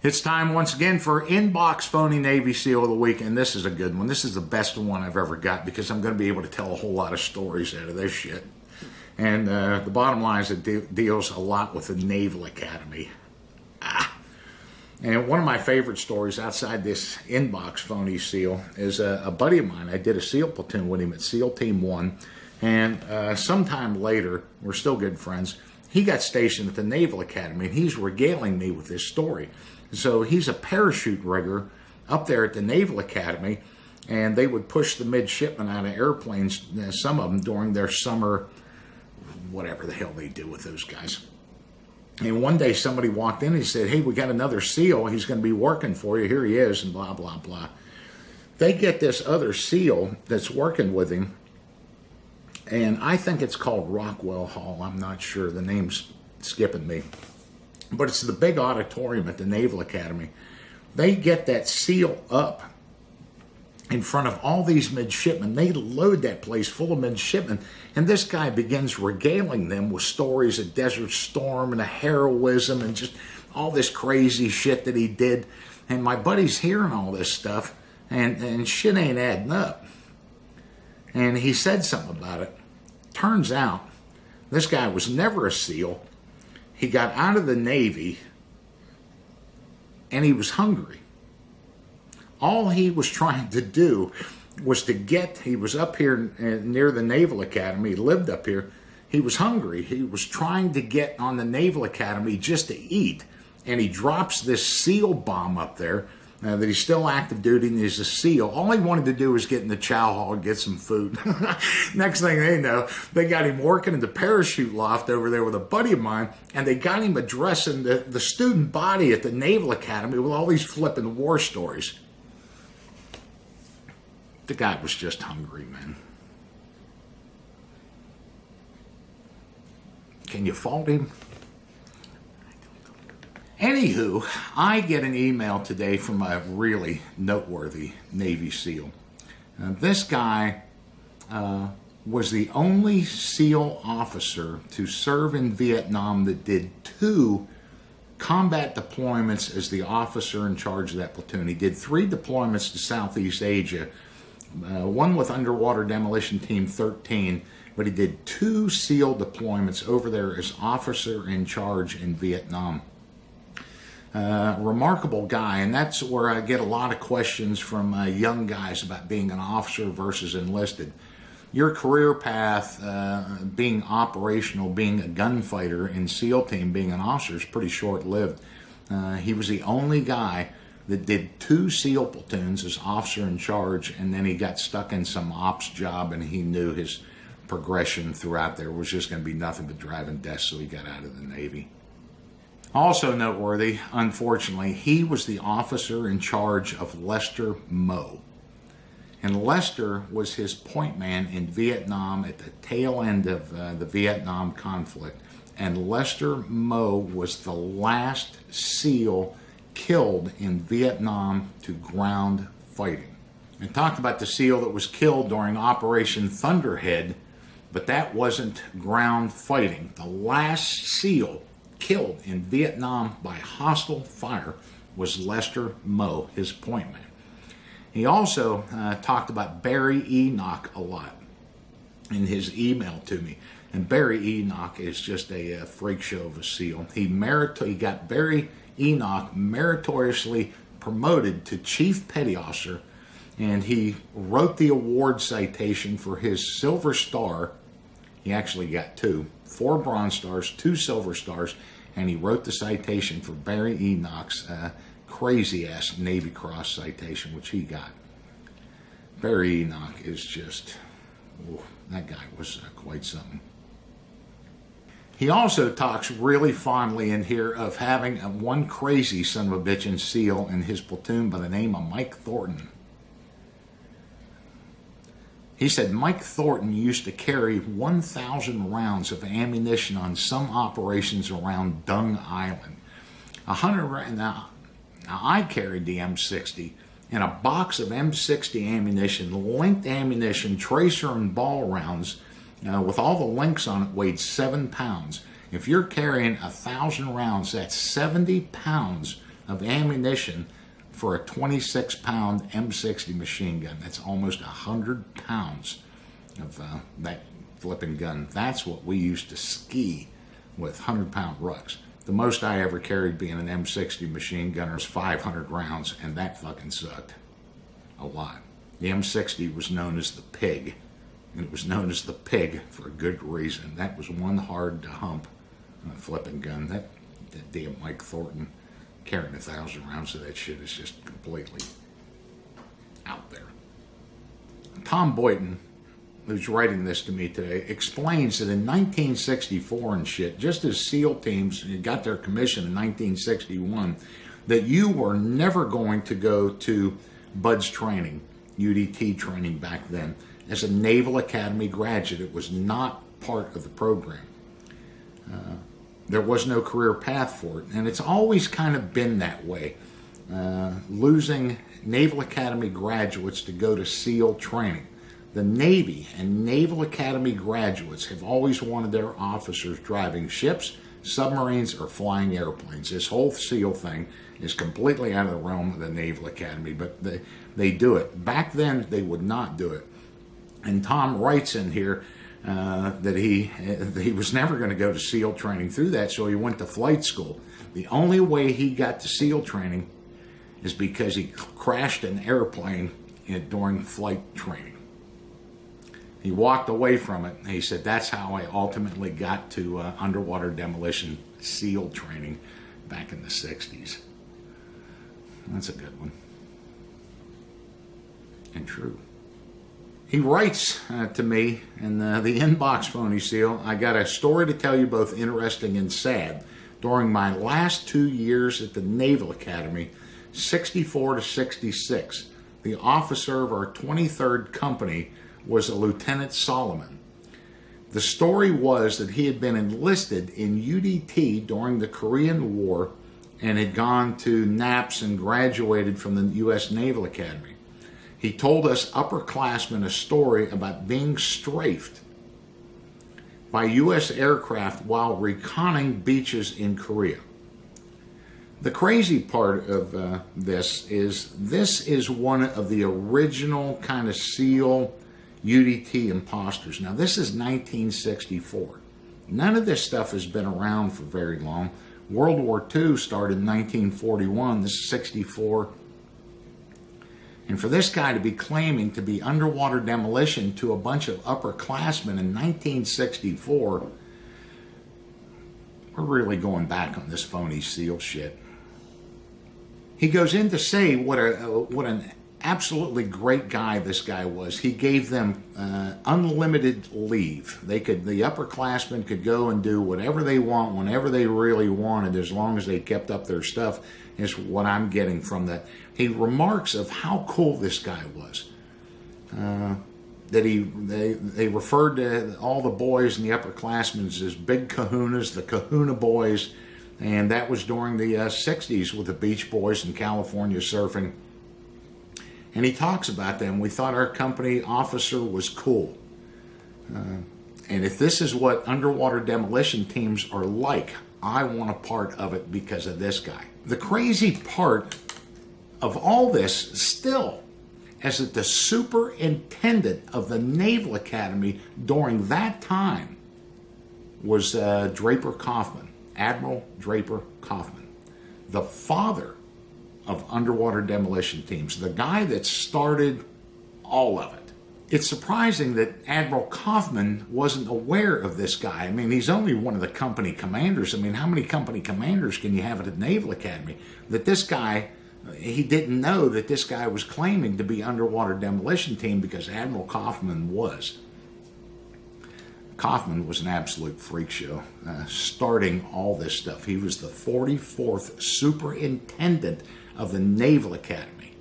It's time once again for Inbox Phony Navy SEAL of the Week, and this is a good one. This is the best one I've ever got because I'm going to be able to tell a whole lot of stories out of this shit. And the bottom line is it deals a lot with the Naval Academy. And one of my favorite stories outside this Inbox Phony SEAL is a buddy of mine. I did a SEAL platoon with him at SEAL Team 1, and sometime later, we're still good friends, he got stationed at the Naval Academy, and he's regaling me with this story. So he's a parachute rigger up there at the Naval Academy, and they would push the midshipmen out of airplanes, some of them during their summer, whatever the hell they do with those guys. And one day somebody walked in and he said, "Hey, we got another SEAL. He's going to be working for you. Here he is," and blah, blah, blah. They get this other SEAL that's working with him, and I think it's called Rockwell Hall. I'm not sure. The name's skipping me. But it's the big auditorium at the Naval Academy. They get that SEAL up in front of all these midshipmen. They load that place full of midshipmen, and this guy begins regaling them with stories of Desert Storm and a heroism and just all this crazy shit that he did. And my buddy's hearing all this stuff, and shit ain't adding up. And he said something about it. Turns out, this guy was never a SEAL. He got out of the Navy, and he was hungry. All he was trying to do was he was up here near the Naval Academy, he lived up here. He was hungry. He was trying to get on the Naval Academy just to eat, and he drops this SEAL bomb up there, that he's still active duty and he's a SEAL. All he wanted to do was get in the chow hall and get some food. Next thing they know, they got him working in the parachute loft over there with a buddy of mine, and they got him addressing the student body at the Naval Academy with all these flipping war stories. The guy was just hungry, man. Can you fault him? Anywho, I get an email today from a really noteworthy Navy SEAL. This guy was the only SEAL officer to serve in Vietnam that did 2 combat deployments as the officer in charge of that platoon. He did 3 deployments to Southeast Asia, one with Underwater Demolition Team 13, but he did 2 SEAL deployments over there as officer in charge in Vietnam. Remarkable guy, and that's where I get a lot of questions from young guys about being an officer versus enlisted. Your career path, being operational, being a gunfighter in SEAL team, being an officer is pretty short-lived. He was the only guy that did 2 SEAL platoons as officer in charge, and then he got stuck in some ops job, and he knew his progression throughout there was just going to be nothing but driving death, so he got out of the Navy. Also noteworthy, unfortunately, he was the officer in charge of Lester Moe. And Lester was his point man in Vietnam at the tail end of the Vietnam conflict. And Lester Moe was the last SEAL killed in Vietnam to ground fighting. I talked about the SEAL that was killed during Operation Thunderhead, but that wasn't ground fighting. The last SEAL killed in Vietnam by hostile fire was Lester Moe, his point man. He also talked about Barry Enoch a lot in his email to me. And Barry Enoch is just a freak show of a SEAL. He got Barry Enoch meritoriously promoted to Chief Petty Officer, and he wrote the award citation for his Silver Star. He actually got 2, 4 Bronze Stars, 2 Silver Stars, and he wrote the citation for Barry Enoch's crazy-ass Navy Cross citation, which he got. Barry Enoch is just, that guy was quite something. He also talks really fondly in here of having one crazy son of a bitch in SEAL in his platoon by the name of Mike Thornton. He said Mike Thornton used to carry 1,000 rounds of ammunition on some operations around Dung Island. 100 now I carried the M60, and a box of M60 ammunition, linked ammunition, tracer and ball rounds, with all the links on it, weighed 7 pounds. If you're carrying 1,000 rounds, that's 70 pounds of ammunition for a 26-pound M60 machine gun. That's almost 100 pounds of that flipping gun. That's what we used to ski with 100-pound rucks. The most I ever carried being an M60 machine gunner was 500 rounds, and that fucking sucked a lot. The M60 was known as the pig, and it was known as the pig for a good reason. That was one hard to hump flipping gun. That damn Mike Thornton carrying 1,000 rounds of that shit is just completely out there. Tom Boynton, who's writing this to me today, explains that in 1964 and shit, just as SEAL teams got their commission in 1961, that you were never going to go to BUDS training, UDT training back then, as a Naval Academy graduate. It was not part of the program. There was no career path for it, and it's always kind of been that way. Losing Naval Academy graduates to go to SEAL training. The Navy and Naval Academy graduates have always wanted their officers driving ships, submarines, or flying airplanes. This whole SEAL thing is completely out of the realm of the Naval Academy, but they do it. Back then, they would not do it. And Tom writes in here that he was never going to go to SEAL training through that, so he went to flight school. The only way he got to SEAL training is because he crashed an airplane during flight training. He walked away from it. He said, that's how I ultimately got to underwater demolition SEAL training back in the 60s. That's a good one. And true. He writes to me in the inbox, Phony Seal, I got a story to tell you, both interesting and sad. During my last 2 years at the Naval Academy, 64 to 66, the officer of our 23rd company was a Lieutenant Solomon. The story was that he had been enlisted in UDT during the Korean War and had gone to NAPS and graduated from the U.S. Naval Academy. He told us upperclassmen a story about being strafed by U.S. aircraft while reconning beaches in Korea. The crazy part of this is one of the original kind of SEAL UDT imposters. Now, this is 1964. None of this stuff has been around for very long. World War II started in 1941. This is 64. And for this guy to be claiming to be underwater demolition to a bunch of upperclassmen in 1964, we're really going back on this phony SEAL shit. He goes in to say what an absolutely great guy this guy was. He gave them unlimited leave. The upperclassmen could go and do whatever they want, whenever they really wanted, as long as they kept up their stuff, is what I'm getting from that. He remarks of how cool this guy was. That they referred to all the boys and the upperclassmen as big kahunas, the kahuna boys, and that was during the 60s with the Beach Boys in California surfing. And he talks about them. We thought our company officer was cool. And if this is what underwater demolition teams are like, I want a part of it because of this guy. The crazy part of all this still is that the superintendent of the Naval Academy during that time was Draper Kaufman, Admiral Draper Kaufman, the father of underwater demolition teams, the guy that started all of it. It's surprising that Admiral Kaufman wasn't aware of this guy. I mean, he's only one of the company commanders. I mean, how many company commanders can you have at the Naval Academy? That this guy, he didn't know that this guy was claiming to be underwater demolition team, because Admiral Kaufman was. Kaufman was an absolute freak show, starting all this stuff. He was the 44th superintendent of the Naval Academy,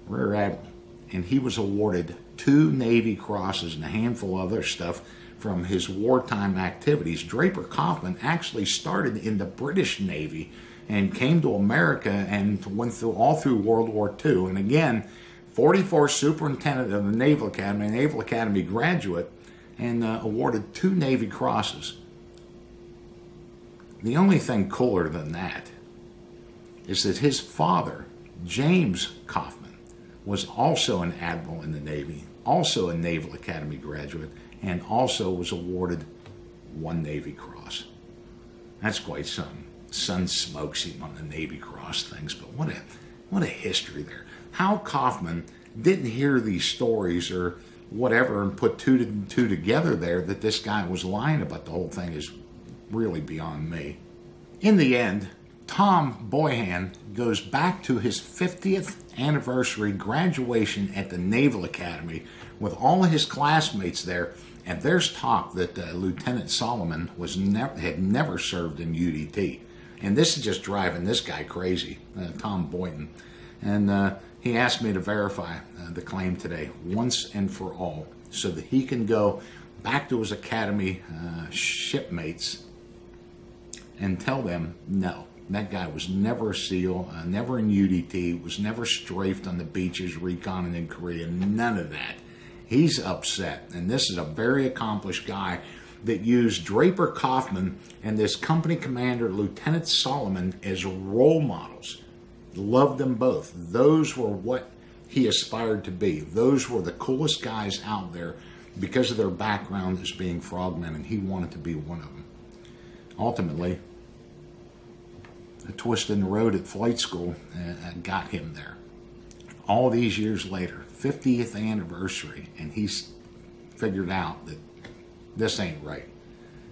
Rear Admiral, and he was awarded 2 Navy Crosses and a handful of other stuff from his wartime activities. Draper Kaufman actually started in the British Navy and came to America and went through all through World War II. And again, 44th superintendent of the Naval Academy, Naval Academy graduate, and awarded 2 Navy Crosses. The only thing cooler than that is that his father, James Kaufman, was also an admiral in the Navy, also a Naval Academy graduate, and also was awarded 1 Navy Cross. That's quite something. Son smokes him on the Navy Cross things, but what a history there. How Kaufman didn't hear these stories or whatever and put two and two together there that this guy was lying about the whole thing is really beyond me. In the end, Tom Boyhan goes back to his 50th anniversary graduation at the Naval Academy with all of his classmates there, and there's talk that Lieutenant Solomon had never served in UDT. And this is just driving this guy crazy, Tom Boynton. And he asked me to verify the claim today once and for all so that he can go back to his Academy shipmates and tell them, no, that guy was never a SEAL, never in UDT, was never strafed on the beaches, reconning in Korea, none of that. He's upset, and this is a very accomplished guy that used Draper Kaufman and this company commander, Lieutenant Solomon, as role models. Loved them both. Those were what he aspired to be. Those were the coolest guys out there because of their background as being frogmen, and he wanted to be one of them. Ultimately, a twist in the road at flight school got him there. All these years later, 50th anniversary, and he's figured out that this ain't right,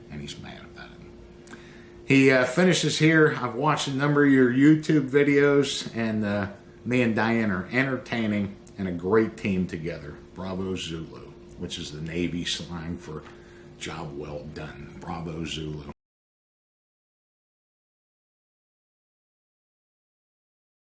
and he's mad about it. He finishes here. I've watched a number of your YouTube videos, and me and Diane are entertaining and a great team together. Bravo Zulu, which is the Navy slang for job well done. Bravo Zulu.